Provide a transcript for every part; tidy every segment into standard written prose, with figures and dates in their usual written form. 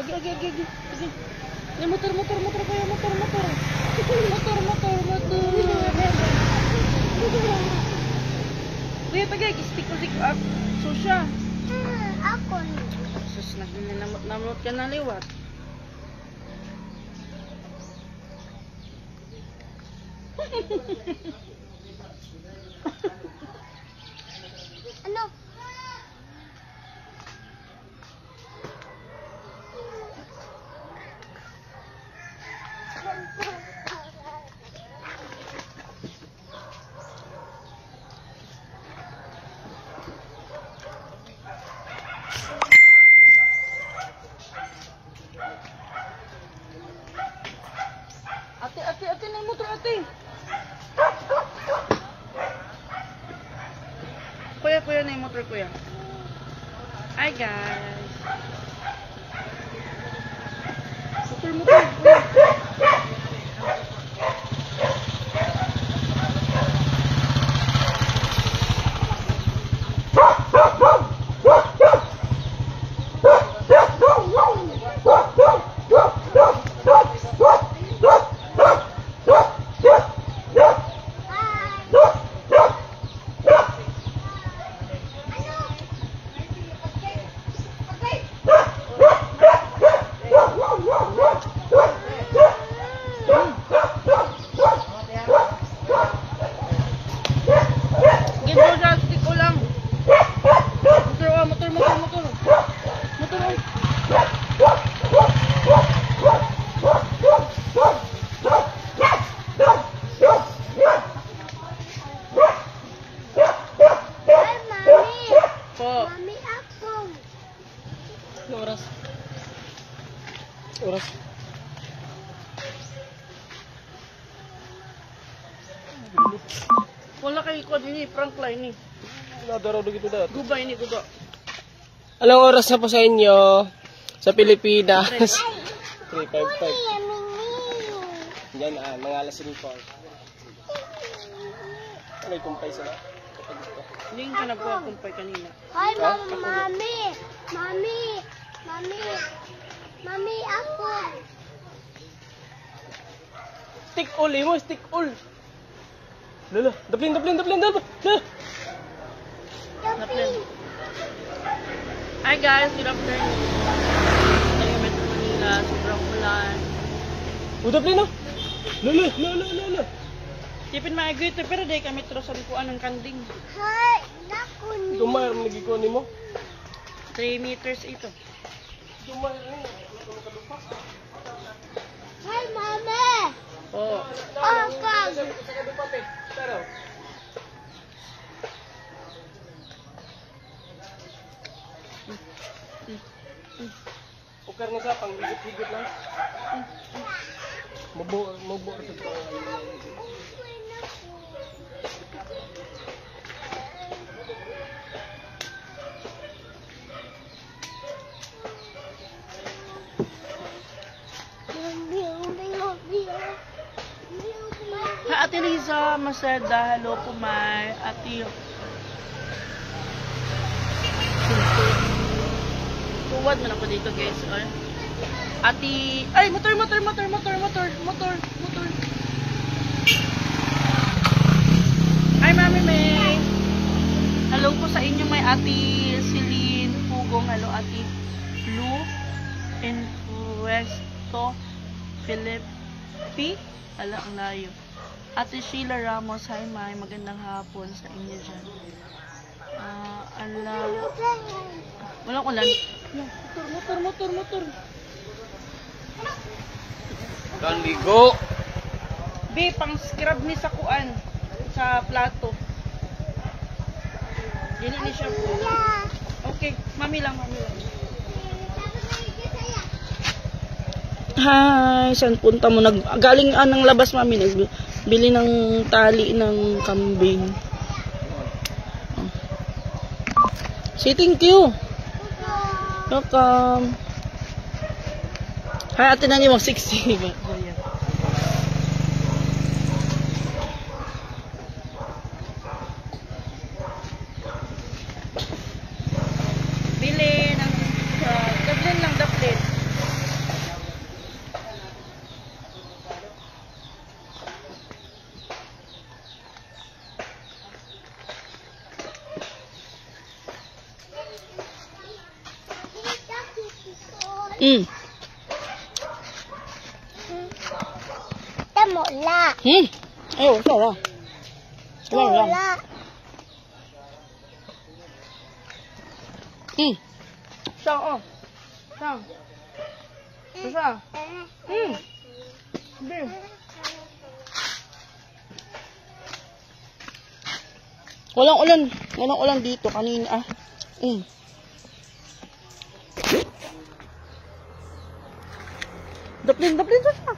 Agi. May motor kayo, motor. Kuya, pagay, stick up. So siya. Ako. Sus, namot ka na liwat. Ano? Ate, na yung motor, ate. Kuya, na yung motor, kuya. Hi, guys. Motor, kuya. Oras. Wala kay ikot ini, prank line ni. Nadaraw dito dati. Gubay ni gudo. Anong oras na po sa inyo? Sa Pilipinas? 3:55. Yan mga alas 5. Ano yung kumpay sila? Hindi ka na po kumpay kanina. Hi, Mami, ako. Stick all, mo, stick all. Lala, daplin. Hi guys, good afternoon. Tayo Metro Manila, sobrang ulan. Daplin no? Lala. Tipin maagyo ito, pero dahil kami metro sa likuan ng kanding. Hi, nakuni. Dumayar mo nagikoni mo? 3 meters ito. Dumayar mo. Hi, Mami. Oo. Pag. Pero ukar na sa pang higit lang. Mabuo sa Ha, Ate Liza, Maseda, hello po, May. Ate... Tuwad man ako dito, guys. Ate... Ay, motor. Ay, Mami May. Hello po sa inyo, may Ate Celine Pugong. Hello, Ate Blue Influesto Philippi. Ala, ang layo. Ate Sheila Ramos, hi May, magandang hapon sa inyo dyan. Walang ulan. Motor. Kandigo. Be, pang scrub ni sa kuan, sa plato. Dili ni siya po. Okay, mami lang. Hi, saan punta mo? Galing ng labas, mami. Nagbili ng tali ng kambing. Oh. Say thank you. Welcome. Hi, ate na niyo, 60. Bili ng daplin. Tamula. Ayaw, sarap. Sarap lang. Siya, oh. Siya. Siya. Hindi. Walang ulan. Walang ulan dito kanina. Daplin siya.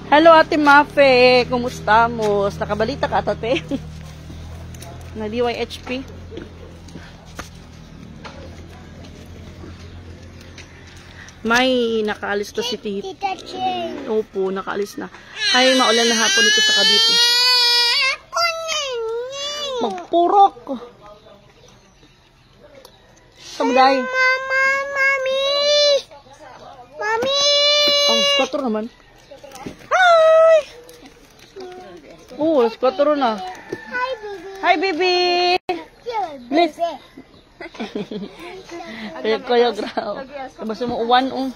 Hello, Ate Mafe. Kumusta mo? Nakabalita ka, tate? Na DYHP? May nakaalis to si Tita. Tita Ching. Opo, nakaalis na. Ay, maulan na hapon dito sa Cavite. Ako nini. Magpurok. Samuday. Mama, mami. Mami. Ang squatter naman. Hi! Oh, alas 4 na. Hi, baby. Hi, baby! Bless. Kaya graw. Basta mo uwan,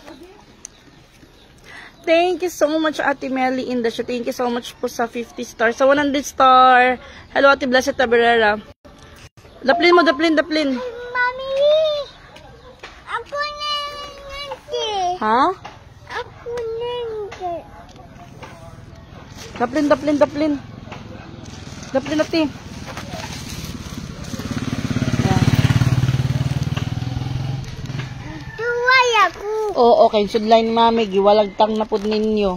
Thank you so much, Ate Melly in the show. Thank you so much po sa 50 stars. Sa 100 star. Hello, Ate Blessed Taberera. Daplin mo, daplin. Mami. Ako nanti. Ha? Ako nanti. Daplin. Daplin, Ate. Tuway ako. Oo, okay. Sudline mami, giwalagtang na po ninyo.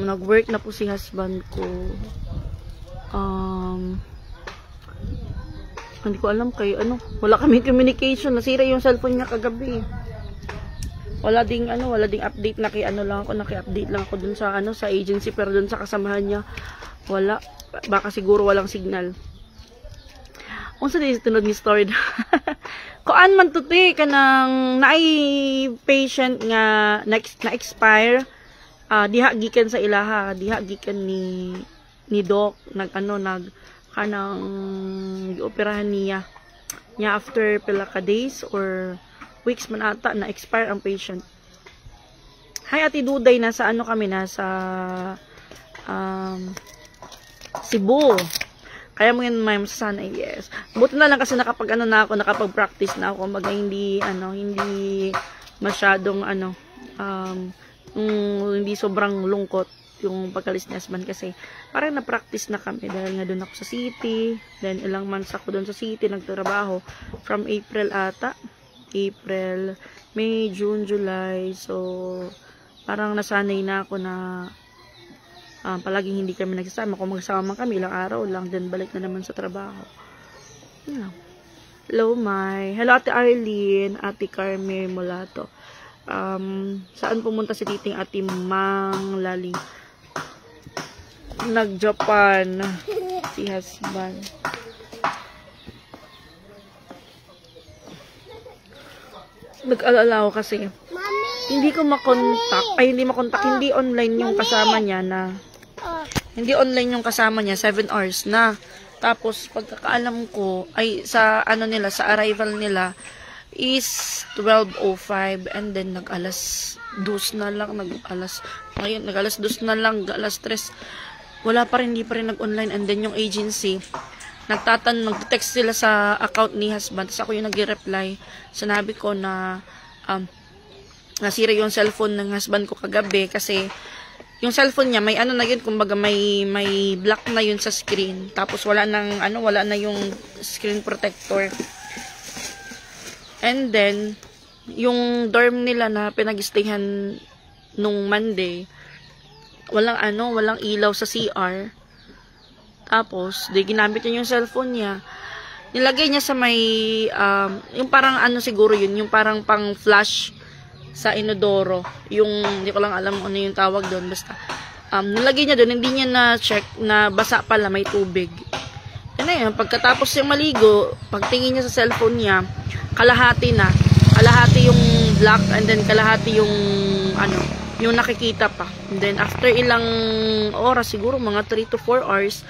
Nag-work na po si husband ko. Hindi ko alam kay ano. Wala kami communication. Nasira yung cellphone niya kagabi. Wala ding update na kay ano lang ako, naki-update lang ako dun sa sa agency, pero dun sa kasamahan niya wala. Baka siguro walang signal. Unsa di tunod ni story? Kuan man tuti kanang naay patient nga na-expire, diha gikan sa ilaha, diha gikan ni doc kanang gioperahan niya after pila ka days or weeks man ata na expire ang patient. Hi Ate Duday, nasa kami, nasa Cebu. Kaya mo yun may masasana, yes. Buti na lang kasi nakapag-practice na ako. Kumbaga hindi masyadong hindi sobrang lungkot yung pagkalis ni husband kasi parang na-practice na kami dahil nga doon ako sa city. Then ilang months ako doon sa city nagtrabaho from April ata. April, May, June, July. So parang nasanay na ako na palaging hindi kami nagsasama. Kung magsama kami, ilang araw lang, then balik na naman sa trabaho. Hello, Hello, Ate Arlene, Ate Carmen Molato. Saan pumunta si titing Ate Mang Lali? Nag-Japan si husband. Nag-alala ko kasi hindi ko makontak, hindi online yung kasama niya hindi online yung kasama niya, 7 hours na. Tapos, pagkakaalam ko, ay sa sa arrival nila is 12:05 and then nag-alas 2 na lang, nag-alas 2 na lang, alas 3. Wala pa rin, hindi pa rin nag-online. And then yung agency, nag-text sila sa account ni husband. Tapos ako yung nag-reply. Sinabi ko na nasira yung cellphone ng husband ko kagabi kasi yung cellphone niya may na yun, kumbaga may black na yun sa screen. Tapos wala na yung screen protector. And then yung dorm nila na pinag-stayhan nung Monday, walang ilaw sa CR. Tapos ginamit niya yung cellphone niya. Nilagay niya sa may yung parang siguro yun, yung parang pang flash sa inodoro, yung hindi ko lang alam ano yung tawag doon, basta nilagay niya doon, hindi niya na check na basa pala, may tubig. Yun, pagkatapos niya maligo, pagtingin niya sa cellphone niya, kalahati yung black and then kalahati yung yung nakikita pa. And then, after ilang oras, siguro mga 3 to 4 hours,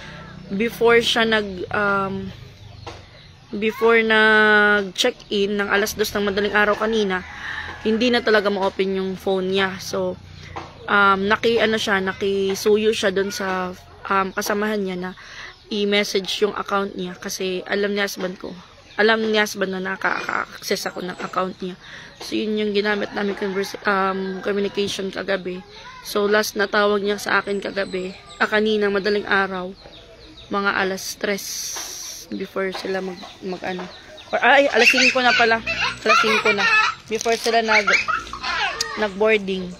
before siya nag-check-in ng alas 2 ng madaling araw kanina, hindi na talaga ma-open yung phone niya. So, nakisuyo siya dun sa kasamahan niya na i-message yung account niya kasi alam ni husband na nakaka-access ako ng account niya. So, yun yung ginamit namin communication kagabi. So, last na tawag niya sa akin kagabi, kanina madaling araw, mga alas 3 before sila alas 5 na pala. Alas 5 na. Before sila nag-boarding.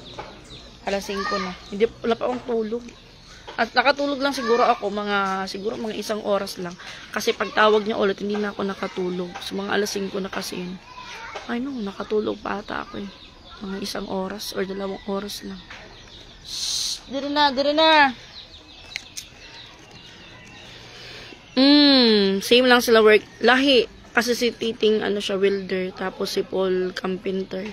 Alas 5 na. Wala pa akong tulog. At nakatulog lang siguro ako, mga 1 oras lang. Kasi pagtawag niya ulit, hindi na ako nakatulog. So, mga alas 5 na kasi yun. Ay no, nakatulog pa ata ako eh. Mga 1 oras or 2 oras lang. Shhh! Dire na! Same lang sila work. Lahi. Kasi si Titing, welder. Tapos si Paul, carpenter.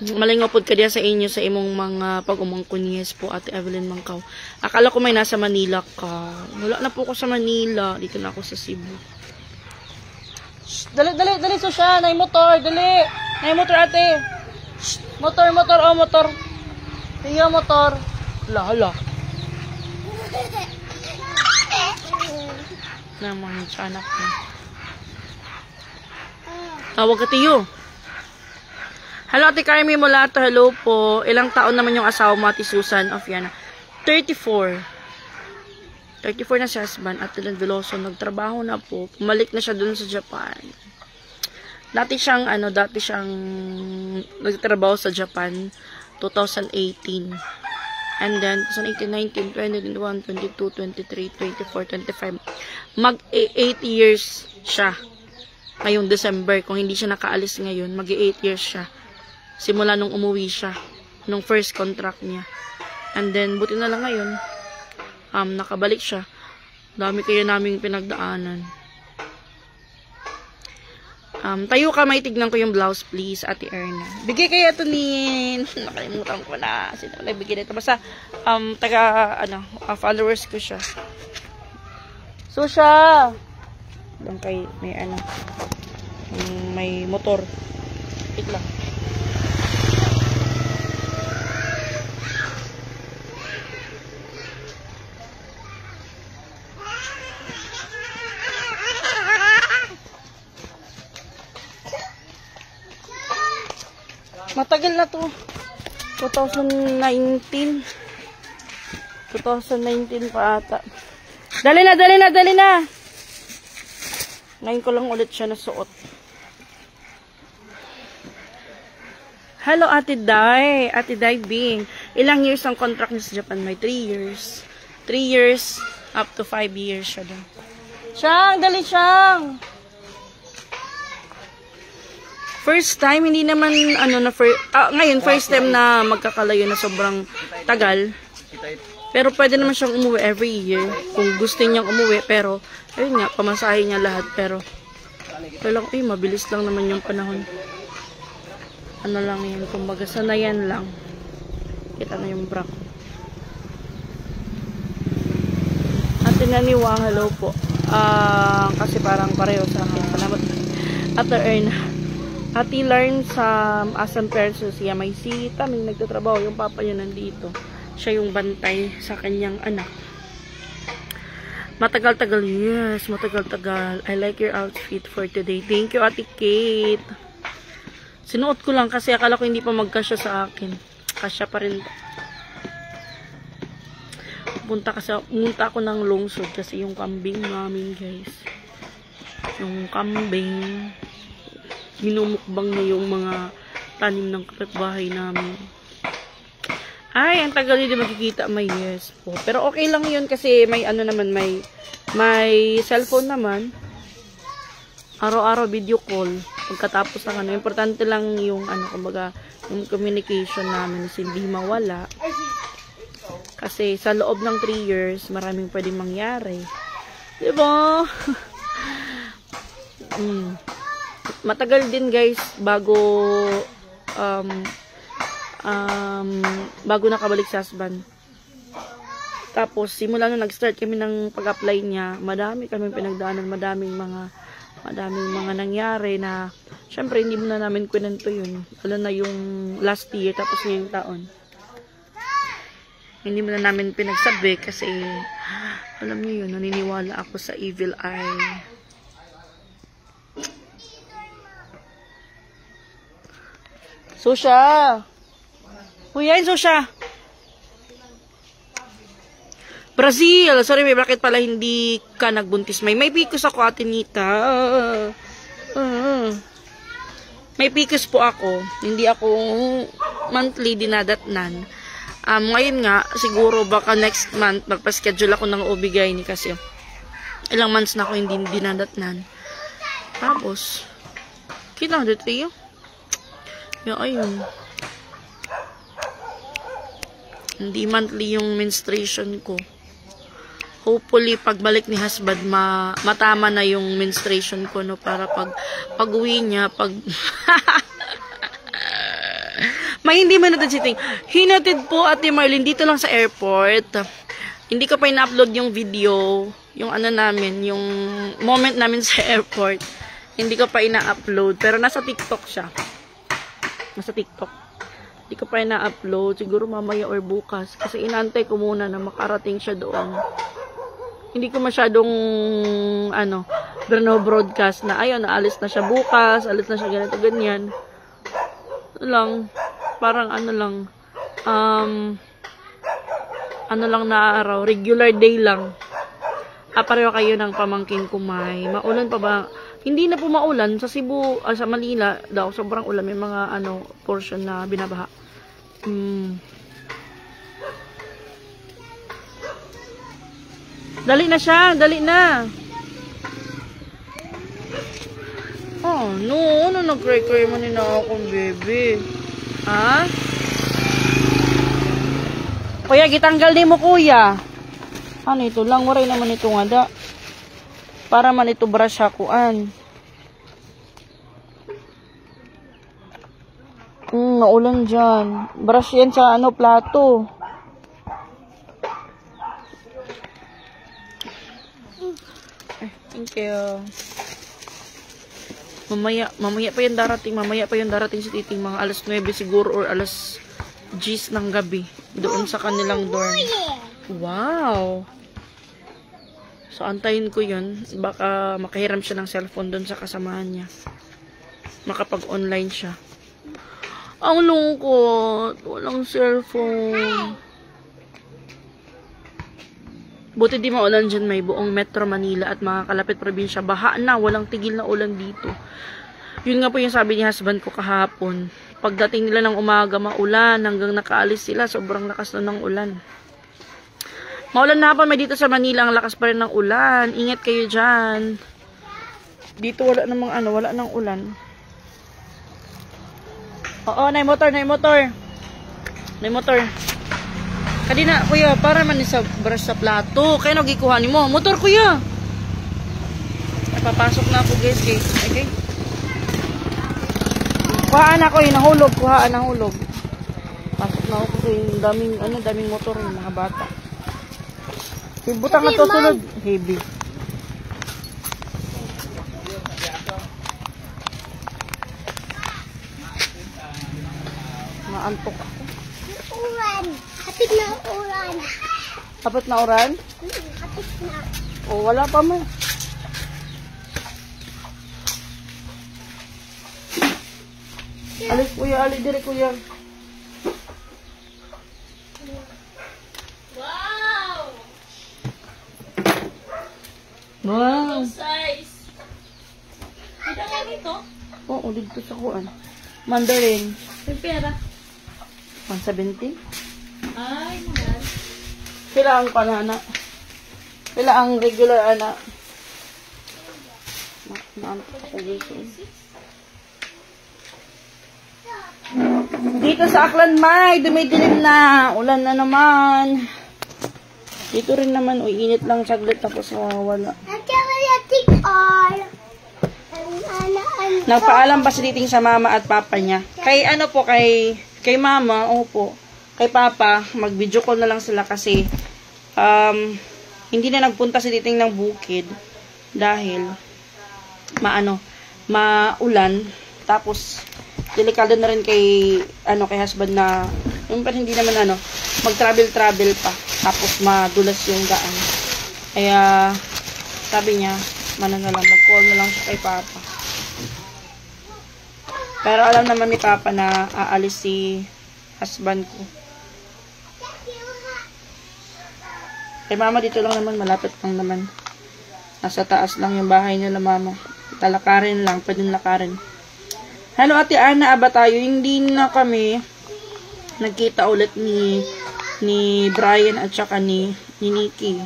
Malingaw pod ka diya sa inyo sa imong mga pag-umangkunyes po, Ate Evelyn Mangkaw. Akala ko may nasa Manila ka. Wala na po ako sa Manila. Dito na ako sa Cebu. Shh, dali, Susha. Nay motor, dali. Nay motor, ate. Shh, motor. Tiyo, motor. Hala. Naman siya, anak ko. Tawag ka, tiyo. Hello, Ate Carmi Mulato. Hello po. Ilang taon naman yung asawa mo, Ate Susan of Yana? 34. 34 na si husband, Ate Len Veloso. Nagtrabaho na po. Pumalik na siya dun sa Japan. Dati siyang nagtrabaho sa Japan 2018. And then 2018, 19, 20, 21, 22, 23, 24, 25. Mag-8 years siya. Ngayong December, kung hindi siya nakaalis ngayon, mag-8 years siya. Simula nung umuwi siya, nung first contract niya. And then, buti na lang ngayon, nakabalik siya. Dami kaya naming pinagdaanan. Tayo ka, may tignan ko yung blouse, please, Ate Erna. Bigay kaya ito ni... Nakalimutan ko na. Sino ko bigay dito. Basta, followers ko siya. So, siya! Doon kay, may motor. Wait lang. Matagal na to. 2019 pa ata. Dali na. Ngayon ko lang ulit siya nasuot. Hello, Ate Dai Bing. Ilang years ang contract niya sa Japan? May 3 years. 3 years up to 5 years siya doon. Dali Siyang. First time, hindi naman, ngayon, first time na magkakalayo na sobrang tagal. Pero pwede naman siyang umuwi every year. Kung gusto niyang umuwi, pero, ayun nga, pamasahe niya lahat. Pero mabilis lang naman yung panahon. Ano lang yun, kumbaga, sanayan lang. Kita na yung bra ko. Ate Naniwang, hello po. Kasi parang pareho sa akin. Salamat. Ate Erna. Ate Larn sa Asam Persos, may si Taming nagtatrabaho, yung papa niya nandito. Siya yung bantay sa kanyang anak. Matagal-tagal, yes, matagal-tagal. I like your outfit for today. Thank you, Ate Kate. Sinuot ko lang kasi akala ko hindi pa magkasya sa akin. Kasya pa rin. Punta ako ng lungsod kasi yung kambing namin, guys. Yung kambing minumukbang na yung mga tanim ng kapitbahay namin. Ay, ang tagal yun, di makikita. May yes po. Pero okay lang yun kasi may may cellphone naman. Araw-araw video call. Pagkatapos ng importante lang yung kumbaga, yung communication namin is hindi mawala. Kasi sa loob ng 3 years, maraming pwedeng mangyari. Diba? Matagal din, guys, bago bago nakabalik sa husband. Tapos, simula nung nag-start kami ng pag-apply niya, madami kami pinagdaanan, madaming mga nangyari na, syempre, hindi mo na namin kwento yun. Lalo na yung last year, tapos ngayong taon. Hindi mo na namin pinagsabi kasi, alam niyo yun, naniniwala ako sa evil eye. Susha! Kuya, yun, Susha! Brazil! Sorry, may bakit pala hindi ka nagbuntis? May PCOS ako, Ate Nita. May PCOS po ako. Hindi ako monthly dinadatnan. Ngayon nga, siguro baka next month, magpa-schedule ako ng OB-GYN kasi ilang months na ako hindi dinadatnan. Tapos, kita na dito yun. Yung ayun. Hindi monthly yung menstruation ko. Hopefully, pagbalik ni husband, matama na yung menstruation ko, no? Para pag-uwi niya, may hindi man natin sitting. Hinatid po, Ate Marlene, dito lang sa airport. Hindi ko pa ina-upload yung video, yung ano namin, yung moment namin sa airport. Hindi ko pa ina-upload, pero nasa TikTok siya. Nasa TikTok. Hindi ko pa ina-upload. Siguro mamaya or bukas. Kasi inantay ko muna na makarating siya doon. Hindi ko masyadong, broadcast na, ayun, naalis na siya bukas, alis na siya ganito, ganyan. Parang na araw, regular day lang. Pareho kayo ng pamangkin ko, may maulan pa ba? Hindi na po maulan sa Cebu, sa Manila daw sobrang ulan, may mga portion na binabaha. Dali na siya, dali na. Oh, no, nag-cry-cry mo na akong baby. Ha? Kuya, gitanggal din mo, kuya. Ano ito lang, waray naman ito nga da. Para man ito brush hakuan. Naulan dyan. Brush yan sa plato. Thank you. Mamaya pa yung darating si Titing, mga alas 9 siguro or alas 10 ng gabi. Doon sa kanilang dorm. Wow! So, antayin ko yun. Baka makahiram siya ng cellphone doon sa kasamahan niya. Makapag-online siya. Ang lungkot. Walang cellphone. Buti di maulan dyan, may buong Metro Manila at mga kalapit probinsya. Baha na. Walang tigil na ulan dito. Yun nga po yung sabi ni husband ko kahapon. Pagdating nila ng umaga, maulan. Hanggang nakaalis sila. Sobrang lakas na ng ulan. Maulan na hapon, may dito sa Manila, ang lakas pa rin ng ulan. Ingat kayo dyan. Dito wala namang wala nang ulan. Oo, nay motor. Nay motor. Kadina, kuya, para man sa brush sa plato. Kaya nagikuha ni mo. Motor, kuya. Papasok na ako, guys. Okay? Kuhaan ako, nahulog. Pasok na ako kasi daming motor yung mga bata. Butang na to tulog. Heavy. Maantok ako. Ulan. Hapit na ulan. Hapit na uran? Hapit na. O, wala pa man. Alis, kuya. Alis dire, kuya. Wow! Size. Ito nga dito? Oo, dito sa kuan. Mandarin. May pera. 170. Ay, mahal. Sila ang panana. Sila ang regular ana. Dito sa Aklan, May, dumidilim na. Ulan na naman. Dito rin naman, init lang saglit tapos mawawala. Nagpaalam pa si Titing sa mama at papa niya. Kay Kay mama, opo. Kay papa, mag-video call na lang sila kasi hindi na nagpunta si titing ng bukid dahil maulan. Tapos delikado na rin kay kay husband na yung hindi naman mag-travel pa. Tapos madulas yung daan. Kaya sabi niya, mag-call na lang siya kay papa. Pero alam naman ni papa na aalis si husband ko. Kay mama dito lang naman, malapit lang naman. Nasa taas lang yung bahay nila mama. Talakarin lang, pwedeng lakarin. Hello Ate Ana, aba tayo? Hindi na kami nagkita ulit ni Brian at saka ni Nikki.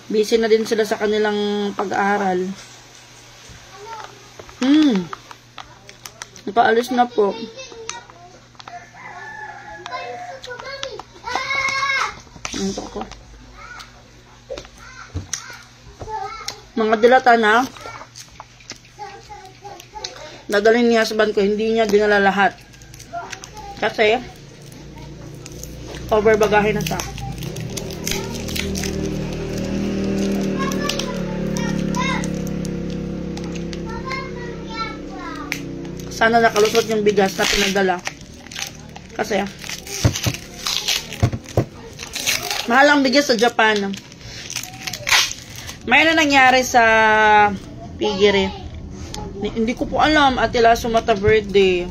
Busy na din sila sa kanilang pag-aaral. Napaalis na po. Ito ko. Mga dilata na. Dadalhin ni husband ko, hindi niya dinala lahat. Kasi overbagahe na siya. Sana nakalusot yung bigas na pinagdala. Kasi mahal ang bigas sa Japan. May nangyari sa Pigiri. Hindi ko po alam, Ate La Sumata birthday.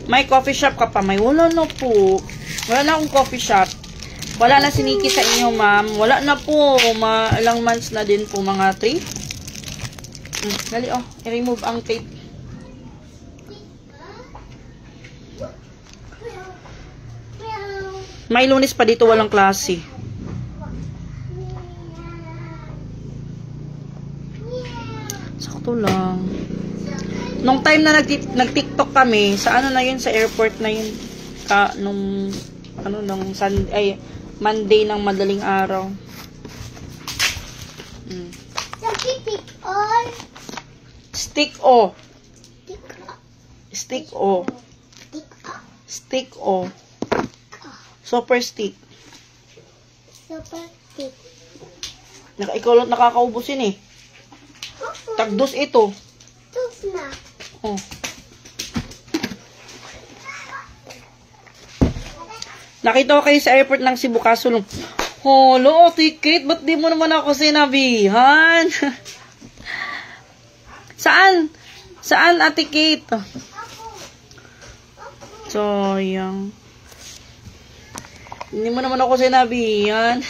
May coffee shop ka pa? May wala na po. Wala na akong coffee shop. Wala na si Nikki sa inyo, ma'am. Wala na po. Ilang months na din po, mga 3. Dali, i-remove ang tape. May Lunes pa dito, walang klase. Sakto lang. Nung time na nag-TikTok kami, sa na yun, sa airport na yun, nung Monday ng madaling araw. Stick o. Stick o. Stick o. Super stick. Super stick. Ikaw lang nakakaubusin eh. Tagdos ito. Tus na. Oh. Nakita ko kayo sa airport ng Cebu, kaso lang, holo, ticket, ba't di mo naman ako sinabihan? Saan? Saan, Ate Kate? Sayang. Hindi mo naman ako sinabihan.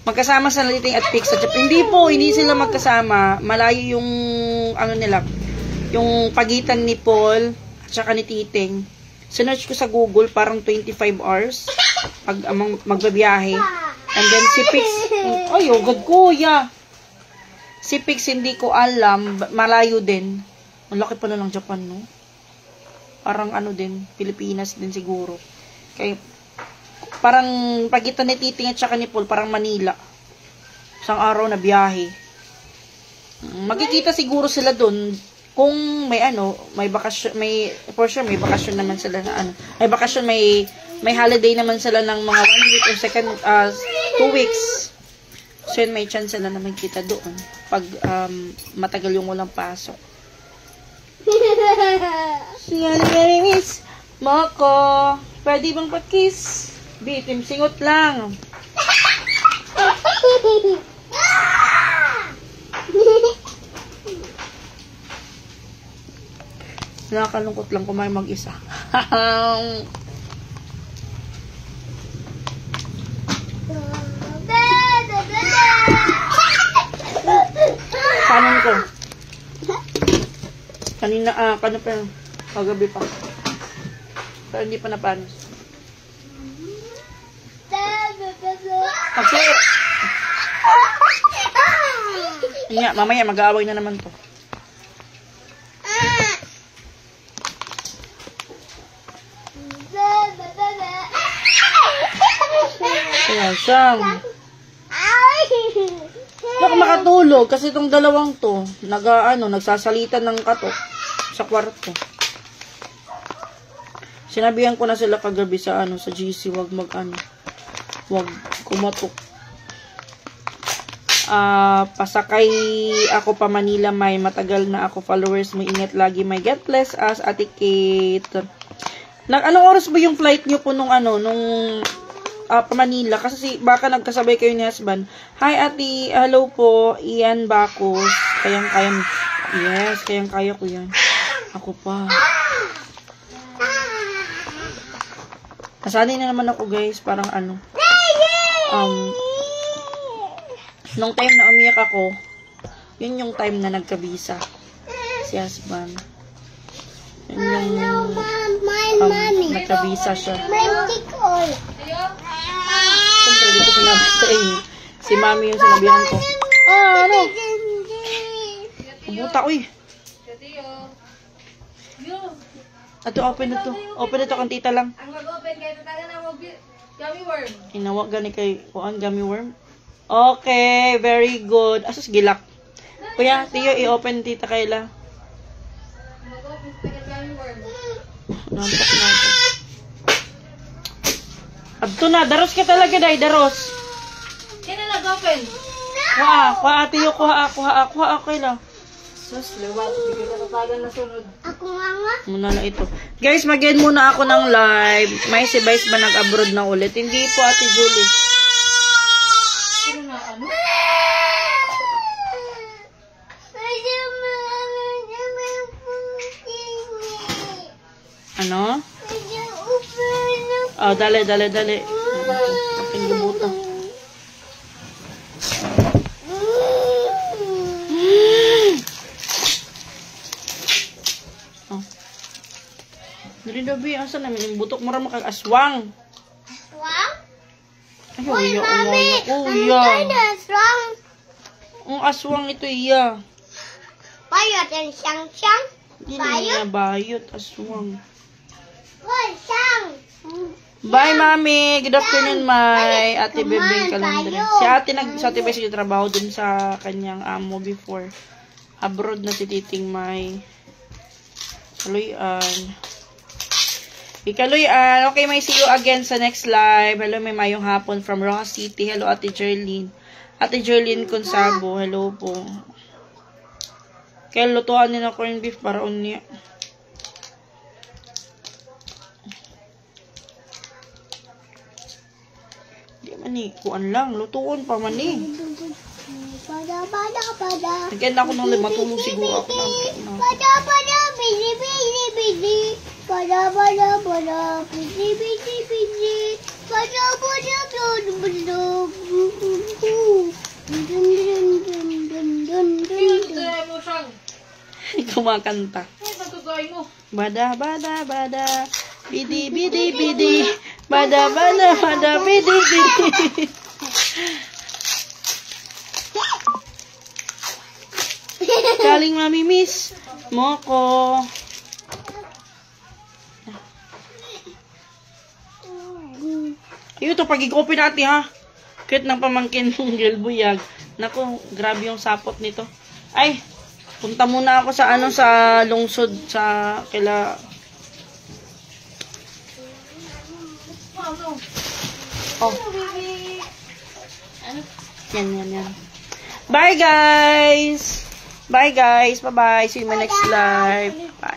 Magkasama sa Liting at Pix sa Japan. Hindi po, hindi sila magkasama. Malayo yung, nila, yung pagitan ni Paul at saka ni Titing. Sinearch ko sa Google, parang 25 hours pag magbabiyahe. And then si Pix, ay, God kuya. Si Pix, hindi ko alam, malayo din. Ang laki pala ng Japan, no? Parang din, Pilipinas din siguro. Kaya, parang pagitan ni Titing at saka ni Paul, parang Manila. Isang araw na biyahe. Magkikita siguro sila dun kung may may bakasyon, for sure may bakasyon naman sila na may bakasyon, may holiday naman sila ng mga 1 week or 2 weeks. So yun, may chance sila na magkita doon pag matagal yung walang pasok. Miss Moko, pwede bang pa-kiss? Bitim, singot lang. Nakakalungkot lang kumain mag-isa. Kanin ko. Kanina, kano pa yun? Kagabi pa. Pero hindi pa napanis. Kasi, mamaya mag-aaway na naman to. Kaya siyang baka makatulog kasi itong dalawang to nagsasalita ng katok sa kwarto. Sinabihan ko na sila kagabi sa sa GC, wag wag kumatok. Pasakay ako pa Manila, may matagal na ako followers mo, ingat lagi, may God bless us, Ate Kate. Anong oras ba yung flight nyo po nung pa Manila? Kasi baka nagkasabay kayo ni husband. Hi Ate, hello po, Ian Bacos. Kayang-kaya ko yan. Ako pa. Nasanay na naman ako guys, parang nung time na umiyak ako, yun yung time na nagka-visa si husband. Yun yung nagka-visa siya. Siyempre, di ko sinabi sa inyo. Si mami yung sinabihan ko. Pubuta ko eh. Ato, open na to. Open na to, kang tita lang. Ang mag-open kayo, tatagan na gummy worm. Inawag gani kay kuan gummy worm. Okay, very good. Asus gilak. Kuya, tiyo i-open tita Kayla. Mag-open kayo, gummy worm. Nampak natin. Abto na, daros ka talaga day, daros. Yan na nag-open. Kuha tiyo, kuha Kayla. Sus, liwat. Hindi ko tatagan na sunod. Ako nga. Muna na ito. Guys, mag-end muna ako ng live. May si Vice ba nag-abroad na ulit? Hindi po, Ate Julie. Sino na ano? Ano? Oh, dali. Aking gibuta. Oh. Dali dabi, asa namin yung butok mo ramang kag-aswang. Wow? Ay, kuya. Ang aswang ito, iya. Bayot ang siyang-siyang. Hindi na niya bayot, aswang. Hoy, siyang. Bye, Mami. Good afternoon, May. Ate Bebeng Kalandre. Sa Ate Bes trabaho dun sa kanyang amo before. Abroad na si Titing May. Kaluyan. Ikaluyan. Okay, may see you again sa next live. Hello, may mayong hapon from Rojas City. Hello, Ate Jerlyn. Ate Jerlyn Consabo. Hello po. Kaya lutuan nila corned beef para unya. Kuan lang, lutuon pa man eh. Pada. Again ako nang matulog siguro ako ng Pada, busy. Pada, busy. Pada, Try mo siyang. kumakanta. Ay, matugay mo. Bada, bidi, bada, bidi. Galing mamimiss mo ko. Ito, pag-i-open natin ha. Kahit ng pamangkin ng gelbuyag. Naku, grabe yung sapot nito. Ay, punta muna ako sa sa lungsod sa kila. Oh. Yan. Bye guys. Bye. See you in my next live. Bye.